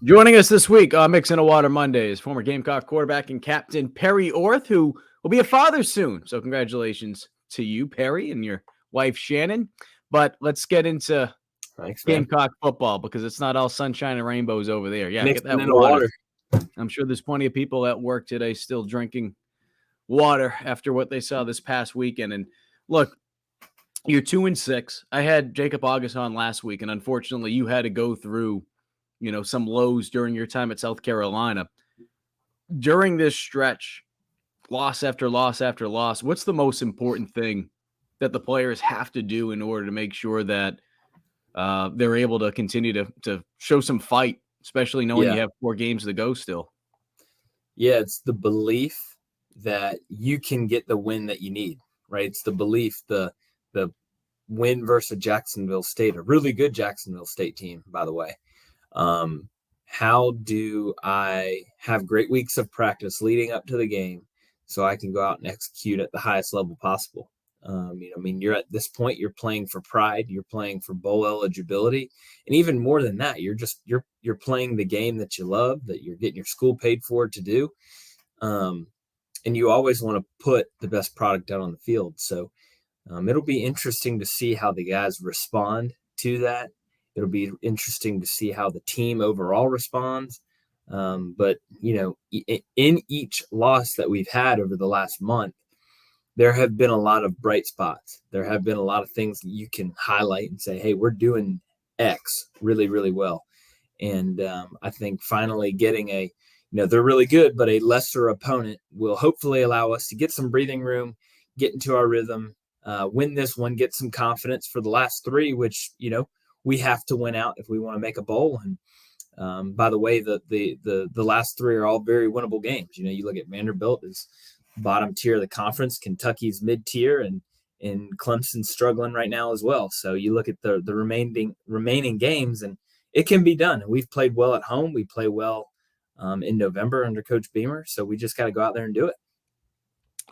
Joining us this week on Mixing a Water Mondays, former Gamecock quarterback and captain Perry Orth, who will be a father soon. So congratulations to you, Perry, and your wife, Shannon. But let's get into Gamecock football because it's not all sunshine and rainbows over there. Yeah, Mixing get that water. I'm sure there's plenty of people at work today still drinking water after what they saw this past weekend. And look, you're 2-6. I had Jacob August on last week, and unfortunately you had to go through some lows during your time at South Carolina. During this stretch, loss after loss after loss, what's the most important thing that the players have to do in order to make sure that they're able to continue to show some fight, especially knowing you have 4 games to go still? Yeah, it's the belief that you can get the win that you need, right? It's the belief, the win versus Jacksonville State, a really good Jacksonville State team, by the way. How do I have great weeks of practice leading up to the game so I can go out and execute at the highest level possible? You're at this point, you're playing for pride, you're playing for bowl eligibility. And even more than that, you're playing the game that you love, that you're getting your school paid for to do. And you always want to put the best product out on the field. So it'll be interesting to see how the guys respond to that. It'll be interesting to see how the team overall responds. But in each loss that we've had over the last month, there have been a lot of bright spots. There have been a lot of things that you can highlight and say, hey, we're doing X really, really well. And I think finally getting they're really good, but a lesser opponent will hopefully allow us to get some breathing room, get into our rhythm, win this one, get some confidence for the last 3, which, we have to win out if we want to make a bowl. And by the way, the last 3 are all very winnable games. You look at Vanderbilt is bottom tier of the conference, Kentucky's mid-tier, and Clemson's struggling right now as well. So you look at the remaining games, and it can be done. And we've played well at home. We play well in November under Coach Beamer. So we just got to go out there and do it.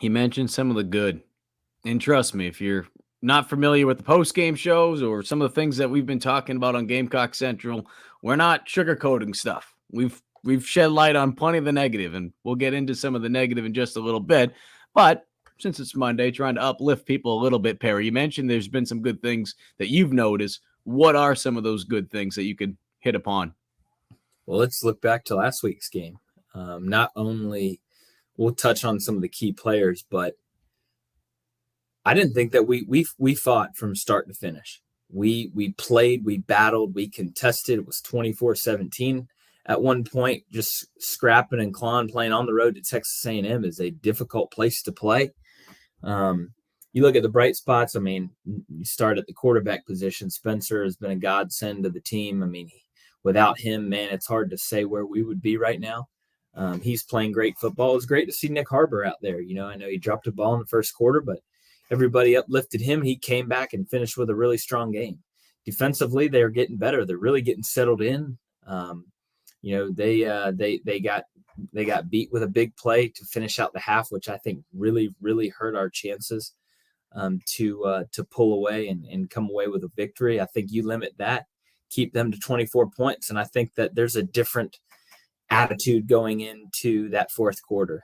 He mentioned some of the good. And trust me, if you're not familiar with the post-game shows or some of the things that we've been talking about on Gamecock Central, we're not sugarcoating stuff. We've shed light on plenty of the negative, and we'll get into some of the negative in just a little bit. But since it's Monday, trying to uplift people a little bit, Perry, you mentioned there's been some good things that you've noticed. What are some of those good things that you could hit upon? Well, let's look back to last week's game. Not only we'll touch on some of the key players, but I didn't think that we fought from start to finish. We played, we battled, we contested. It was 24-17 at one point. Just scrapping and clawing, playing on the road to Texas A&M is a difficult place to play. You look at the bright spots. You start at the quarterback position. Spencer has been a godsend to the team. Without him, man, it's hard to say where we would be right now. He's playing great football. It was great to see Nick Harbor out there. I know he dropped a ball in the first quarter, but everybody uplifted him. He came back and finished with a really strong game. Defensively, they're getting better. They're really getting settled in. They got beat with a big play to finish out the half, which I think really, really hurt our chances to pull away and come away with a victory. I think you limit that, keep them to 24 points, and I think that there's a different attitude going into that fourth quarter.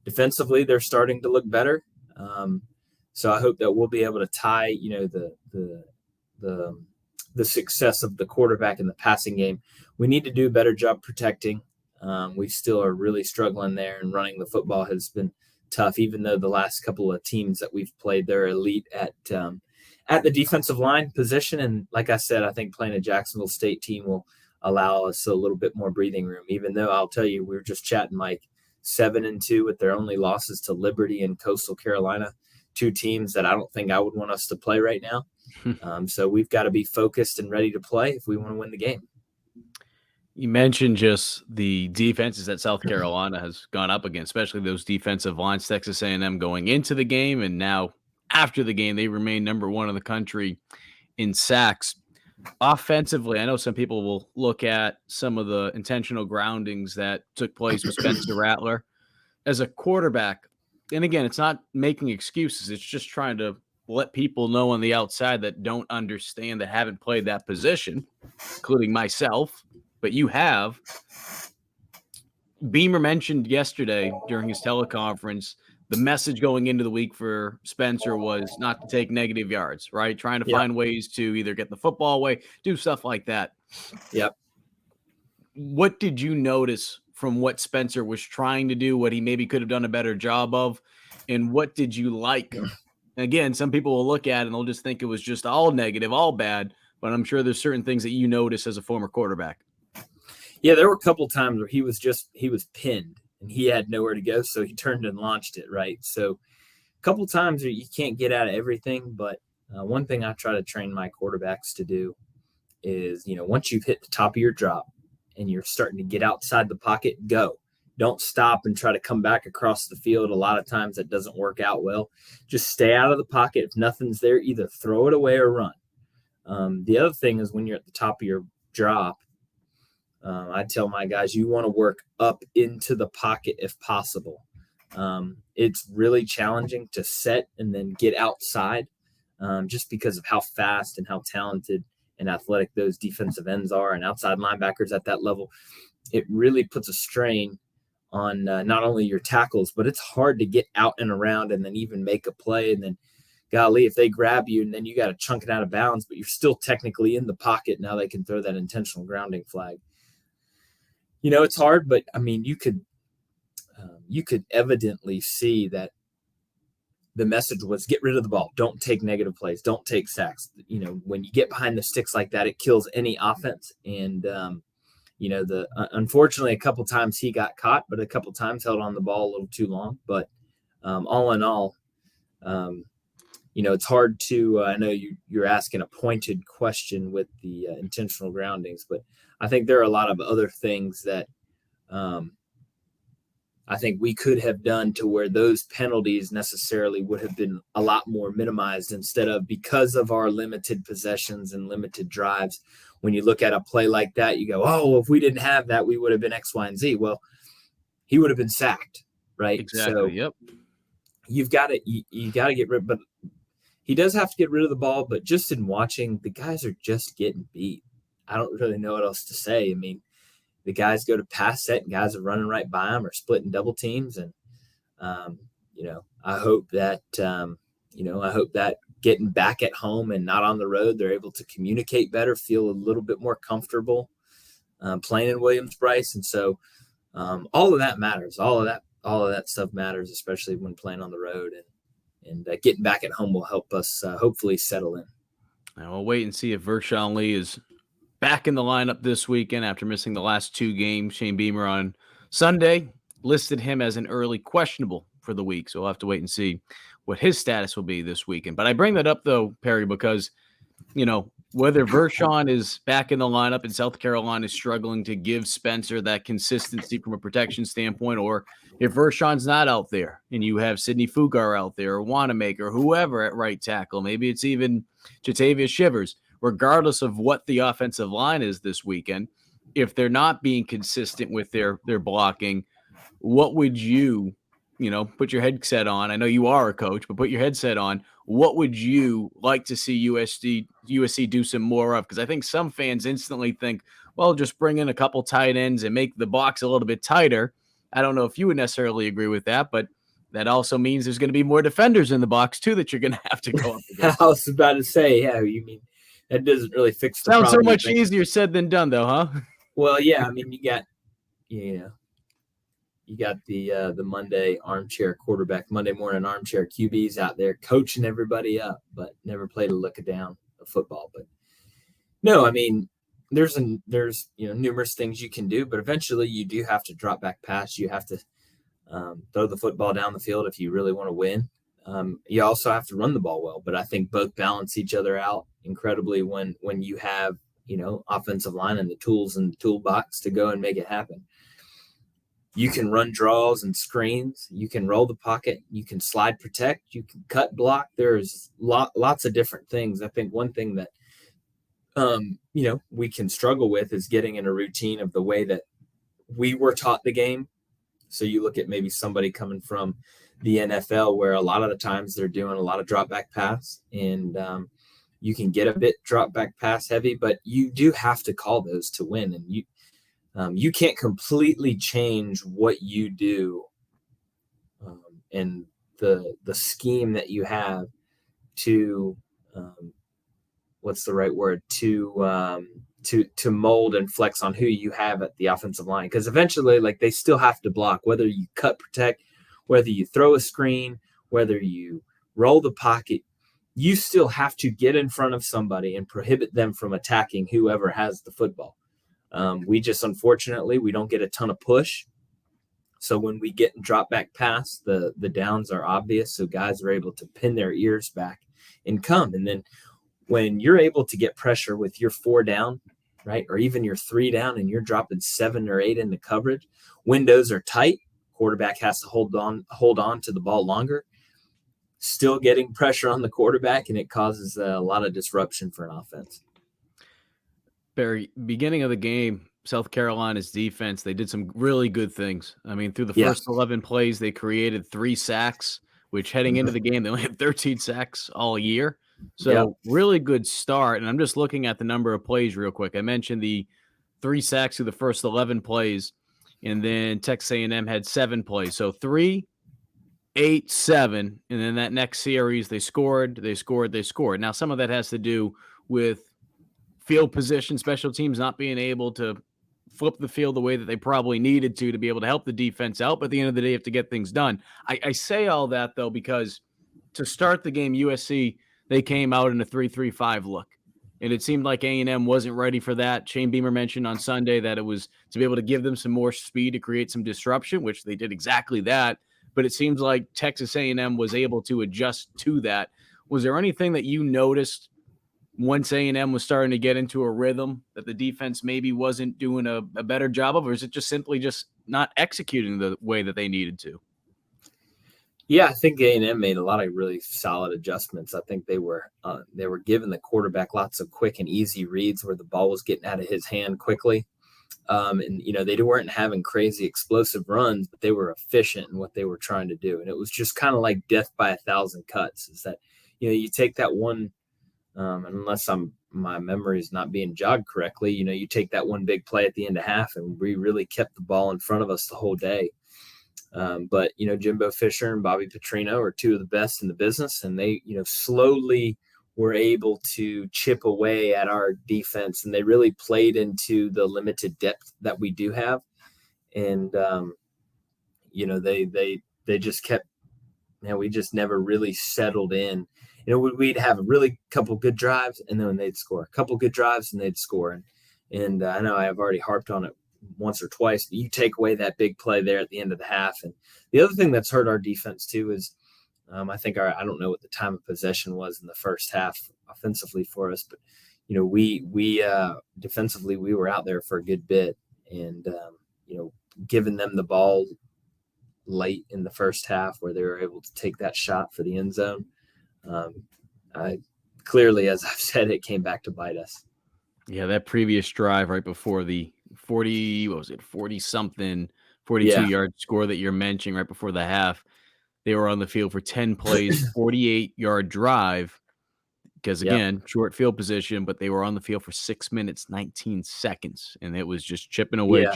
Defensively, they're starting to look better. So I hope that we'll be able to tie, the success of the quarterback in the passing game. We need to do a better job protecting. We still are really struggling there, and running the football has been tough, even though the last couple of teams that we've played, they're elite at the defensive line position. And like I said, I think playing a Jacksonville State team will allow us a little bit more breathing room, even though I'll tell you, we were just chatting, Mike, 7-2 with their only losses to Liberty and Coastal Carolina, 2 teams that I don't think I would want us to play right now. So we've got to be focused and ready to play if we want to win the game. You mentioned just the defenses that South Carolina has gone up against, especially those defensive lines, Texas A&M going into the game, and now after the game, they remain number 1 in the country in sacks. Offensively, I know some people will look at some of the intentional groundings that took place with Spencer Rattler as a quarterback. And again, it's not making excuses. It's just trying to let people know on the outside that don't understand, that haven't played that position, including myself, but you have. Beamer mentioned yesterday during his teleconference, the message going into the week for Spencer was not to take negative yards, right? Trying to Yep. find ways to either get the football away, do stuff like that. Yep. What did you notice from what Spencer was trying to do, what he maybe could have done a better job of, and what did you like? Again, some people will look at it and they'll just think it was just all negative, all bad, but I'm sure there's certain things that you notice as a former quarterback. Yeah, there were a couple times where he was pinned and he had nowhere to go, so he turned and launched it, right? So a couple times you can't get out of everything, but one thing I try to train my quarterbacks to do is, once you've hit the top of your drop and you're starting to get outside the pocket, go. Don't stop and try to come back across the field. A lot of times that doesn't work out well. Just stay out of the pocket. If nothing's there, either throw it away or run. The other thing is when you're at the top of your drop, I tell my guys, you want to work up into the pocket if possible. It's really challenging to set and then get outside just because of how fast and how talented and athletic those defensive ends are and outside linebackers at that level. It really puts a strain on not only your tackles, but it's hard to get out and around and then even make a play. And then, golly, if they grab you and then you got to chunk it out of bounds, but you're still technically in the pocket, now they can throw that intentional grounding flag. It's hard, but I mean, you could evidently see that the message was get rid of the ball. Don't take negative plays. Don't take sacks. When you get behind the sticks like that, it kills any offense. And, unfortunately, a couple times he got caught, but a couple times held on the ball a little too long. But all in all, it's hard to I know you're asking a pointed question with the intentional groundings, but I think there are a lot of other things that I think we could have done to where those penalties necessarily would have been a lot more minimized instead of, because of our limited possessions and limited drives. When you look at a play like that, you go, oh, if we didn't have that, we would have been X, Y, and Z. Well, he would have been sacked, right? Exactly. So yep. You've got to get rid, but he does have to get rid of the ball. But just in watching, the guys are just getting beat. I don't really know what else to say. I mean, the guys go to pass set and guys are running right by them or splitting double teams. And, I hope that getting back at home and not on the road, they're able to communicate better, feel a little bit more comfortable playing in Williams-Brice. And so all of that matters. All of that stuff matters, especially when playing on the road, and getting back at home will help us hopefully settle in. Now we'll wait and see if Vershawn Lee is back in the lineup this weekend after missing the last two games. Shane Beamer on Sunday listed him as an early questionable for the week. So we'll have to wait and see what his status will be this weekend. But I bring that up, though, Perry, because, whether Vershawn is back in the lineup and South Carolina is struggling to give Spencer that consistency from a protection standpoint, or if Vershawn's not out there and you have Sidney Fugar out there or Wanamaker, whoever at right tackle, maybe it's even Jatavius Shivers, regardless of what the offensive line is this weekend, if they're not being consistent with their blocking, what would you, put your headset on? I know you are a coach, but put your headset on. What would you like to see USC do some more of? Because I think some fans instantly think, well, just bring in a couple tight ends and make the box a little bit tighter. I don't know if you would necessarily agree with that, but that also means there's going to be more defenders in the box, too, that you're going to have to go up against. I was about to say, yeah, you mean that doesn't really fix the problem. Sounds so much easier said than done, though, huh? Well, yeah, I mean, you got the Monday morning armchair QBs out there coaching everybody up, but never played a lick of down of football. But no, I mean, there's numerous things you can do, but eventually you do have to drop back pass. You have to throw the football down the field if you really want to win. You also have to run the ball well, but I think both balance each other out incredibly when you have, offensive line and the tools in the toolbox to go and make it happen. You can run draws and screens. You can roll the pocket. You can slide protect. You can cut block. There's lots of different things. I think one thing that, we can struggle with is getting in a routine of the way that we were taught the game So you look at maybe somebody coming from the NFL, where a lot of the times they're doing a lot of drop back pass, and you can get a bit drop back pass heavy, but you do have to call those to win. And you can't completely change what you do and the scheme that you have to what's the right word, to mold and flex on who you have at the offensive line, because eventually, like, they still have to block, whether you cut protect, whether you throw a screen, whether you roll the pocket. You still have to get in front of somebody and prohibit them from attacking whoever has the football. We just, unfortunately, we don't get a ton of push. So when we get in drop back pass, the downs are obvious. So guys are able to pin their ears back and come. And then when you're able to get pressure with your 4 down, right, or even your 3 down, and you're dropping 7 or 8 into coverage, windows are tight. Quarterback has to hold on to the ball longer, still getting pressure on the quarterback, and it causes a lot of disruption for an offense. Barry, beginning of the game, South Carolina's defense, they did some really good things. I mean, through the first 11 plays, they created 3 sacks, which heading into the game, they only had 13 sacks all year. So really good start. And I'm just looking at the number of plays real quick. I mentioned the 3 sacks through the first 11 plays, and then Texas A&M had 7 plays. So 3, 8, 7, and then that next series they scored. Now some of that has to do with field position, special teams not being able to flip the field the way that they probably needed to be able to help the defense out. But at the end of the day, you have to get things done. I say all that, though, because to start the game, USC, they came out in a 3-3-5 look. And it seemed like A&M wasn't ready for that. Shane Beamer mentioned on Sunday that it was to be able to give them some more speed to create some disruption, which they did exactly that. But it seems like Texas A&M was able to adjust to that. Was there anything that you noticed once A&M was starting to get into a rhythm that the defense maybe wasn't doing a better job of, or is it just simply just not executing the way that they needed to? Yeah, I think A&M made a lot of really solid adjustments. I think they were giving the quarterback lots of quick and easy reads where the ball was getting out of his hand quickly. And, they weren't having crazy explosive runs, but they were efficient in what they were trying to do. And it was just kind of like death by 1,000 cuts, is that, you take that one, unless my memory is not being jogged correctly, you take that one big play at the end of half, and we really kept the ball in front of us the whole day. But Jimbo Fisher and Bobby Petrino are 2 of the best in the business, and they, slowly were able to chip away at our defense, and they really played into the limited depth that we do have. And, they just kept, we just never really settled in. We'd have a really couple good drives, and then they'd score. A couple good drives, and they'd score. And I know I've already harped on it once or twice, but you take away that big play there at the end of the half. And the other thing that's hurt our defense too is I think I don't know what the time of possession was in the first half offensively for us, but we defensively, we were out there for a good bit, and giving them the ball late in the first half where they were able to take that shot for the end zone. Clearly, as I've said, it came back to bite us. Yeah, that previous drive right before the 40-something, 42-yard score that you're mentioning right before the half, they were on the field for 10 plays, 48-yard drive, because, again, short field position, but they were on the field for 6 minutes, 19 seconds, and it was just chipping away.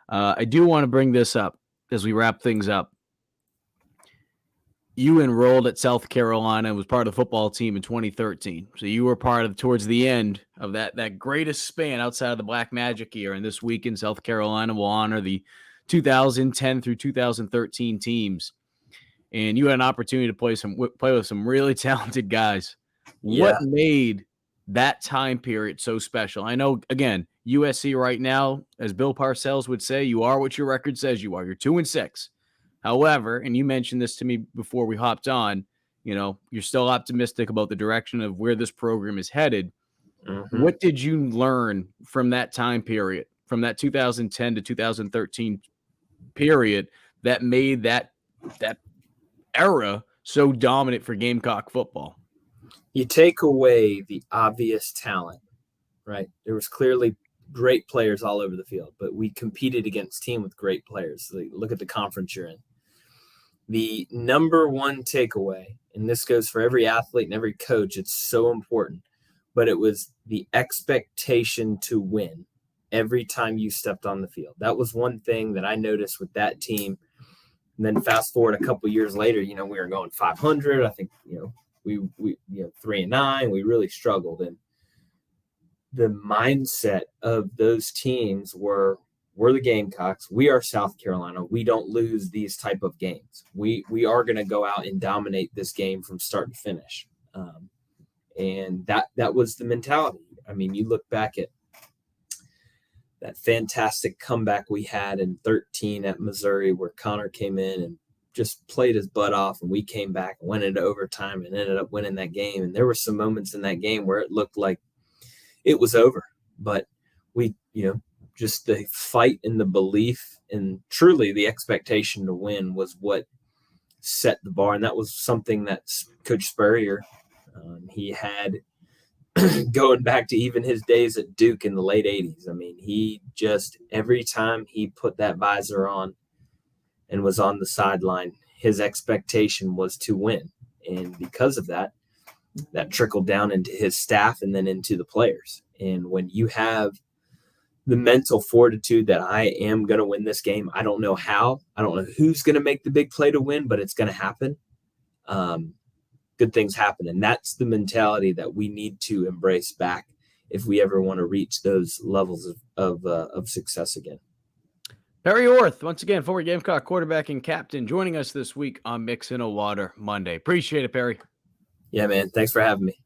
I do want to bring this up as we wrap things up. You enrolled at South Carolina and was part of the football team in 2013. So you were part of towards the end of that greatest span outside of the Black Magic year. And this weekend, South Carolina will honor the 2010 through 2013 teams. And you had an opportunity to play with some really talented guys. What made that time period so special? I know, again, USC right now, as Bill Parcells would say, you are what your record says you are. You're 2-6. However, and you mentioned this to me before we hopped on, you're still optimistic about the direction of where this program is headed. Mm-hmm. What did you learn from that time period, from that 2010 to 2013 period, that made that era so dominant for Gamecock football? You take away the obvious talent, right? There was clearly great players all over the field, but we competed against team with great players. Like, look at the conference you're in. The number one takeaway, and this goes for every athlete and every coach, it's so important, but it was the expectation to win every time you stepped on the field. That was one thing that I noticed with that team. And then fast forward a couple years later, we were going 500. I think, we 3-9. We really struggled. And the mindset of those teams we're the Gamecocks. We are South Carolina. We don't lose these type of games. We are going to go out and dominate this game from start to finish. And that was the mentality. I mean, you look back at that fantastic comeback we had in 13 at Missouri, where Connor came in and just played his butt off, and we came back and went into overtime and ended up winning that game. And there were some moments in that game where it looked like it was over, but we, just the fight and the belief and truly the expectation to win was what set the bar. And that was something that Coach Spurrier, he had going back to even his days at Duke in the late 80s. I mean, he just, every time he put that visor on and was on the sideline, his expectation was to win. And because of that, that trickled down into his staff and then into the players. And when you have the mental fortitude that I am going to win this game, I don't know how, I don't know who's going to make the big play to win, but it's going to happen. Good things happen. And that's the mentality that we need to embrace back if we ever want to reach those levels of success again. Perry Orth, once again, former Gamecock quarterback and captain, joining us this week on Mixing a Water Monday. Appreciate it, Perry. Yeah, man. Thanks for having me.